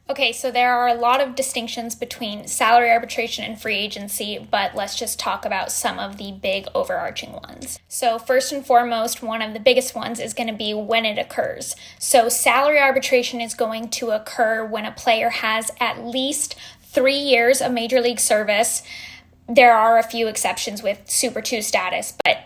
Okay, so there are a lot of distinctions between salary arbitration and free agency, but let's just talk about some of the big overarching ones. So first and foremost, one of the biggest ones is going to be when it occurs. So salary arbitration is going to occur when a player has at least 3 years of major league service. There are a few exceptions with Super 2 status, but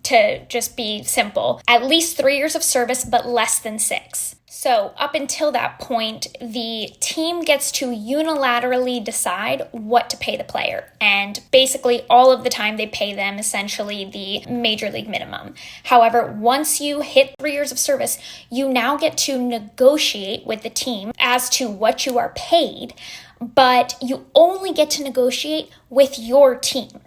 to just be simple, at least 3 years of service, but less than 6. So up until that point, the team gets to unilaterally decide what to pay the player. And basically all of the time they pay them essentially the major league minimum. However, once you hit 3 years of service, you now get to negotiate with the team as to what you are paid, but you only get to negotiate with your team.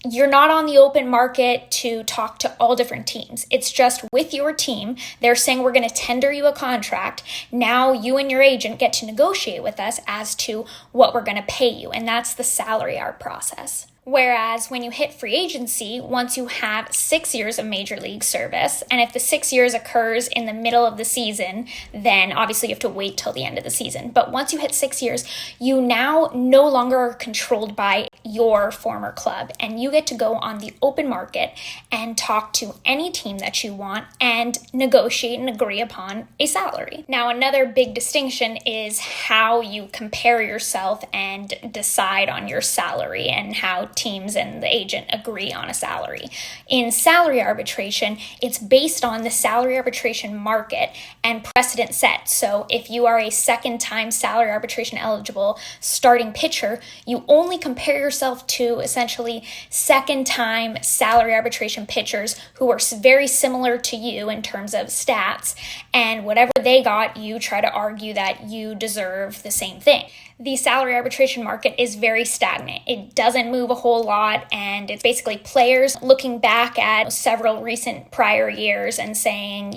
You're not on the open market to talk to all different teams. It's just with your team. They're saying we're going to tender you a contract. Now you and your agent get to negotiate with us as to what we're going to pay you. And that's the salary arb process. Whereas when you hit free agency, once you have 6 years of major league service, and if the 6 years occurs in the middle of the season, then obviously you have to wait till the end of the season. But once you hit 6 years, you now no longer are controlled by your former club, and you get to go on the open market and talk to any team that you want and negotiate and agree upon a salary. Now, another big distinction is how you compare yourself and decide on your salary and how teams and the agent agree on a salary. In salary arbitration, it's based on the salary arbitration market and precedent set. So if you are a second-time salary arbitration eligible starting pitcher, you only compare yourself to essentially second-time salary arbitration pitchers who are very similar to you in terms of stats, and whatever they got, you try to argue that you deserve the same thing. The salary arbitration market is very stagnant. It doesn't move a whole lot, and it's basically players looking back at several recent prior years and saying,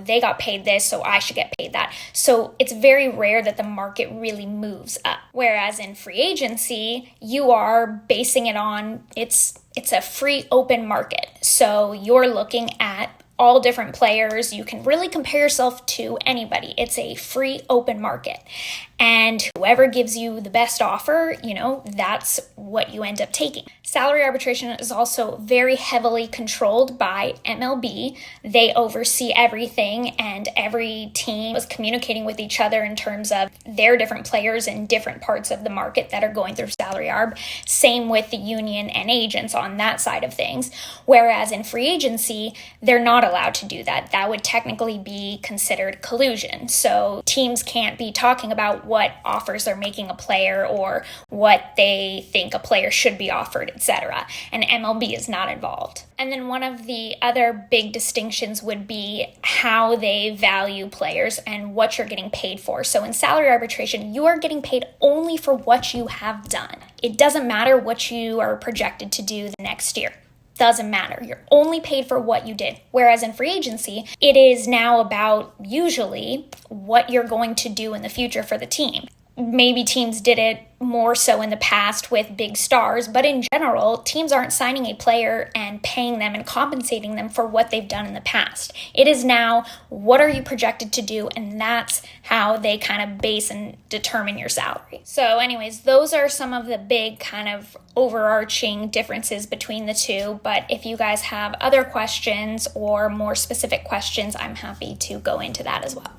they got paid this, so I should get paid that. So it's very rare that the market really moves up. Whereas in free agency, you are basing it on, it's a free open market. So you're looking at all different players. You can really compare yourself to anybody. It's a free open market. And whoever gives you the best offer, that's what you end up taking. Salary arbitration is also very heavily controlled by MLB. They oversee everything, and every team is communicating with each other in terms of their different players in different parts of the market that are going through salary arb. Same with the union and agents on that side of things. Whereas in free agency, they're not allowed to do that. That would technically be considered collusion. So teams can't be talking about what offers they're making a player or what they think a player should be offered, etc. And MLB is not involved. And then one of the other big distinctions would be how they value players and what you're getting paid for. So in salary arbitration, you are getting paid only for what you have done. It doesn't matter what you are projected to do the next year. Doesn't matter. You're only paid for what you did. Whereas in free agency, it is now about usually what you're going to do in the future for the team. Maybe teams did it more so in the past with big stars, but in general, teams aren't signing a player and paying them and compensating them for what they've done in the past. It is now, what are you projected to do? And that's how they kind of base and determine your salary. So anyways, those are some of the big kind of overarching differences between the two. But if you guys have other questions or more specific questions, I'm happy to go into that as well.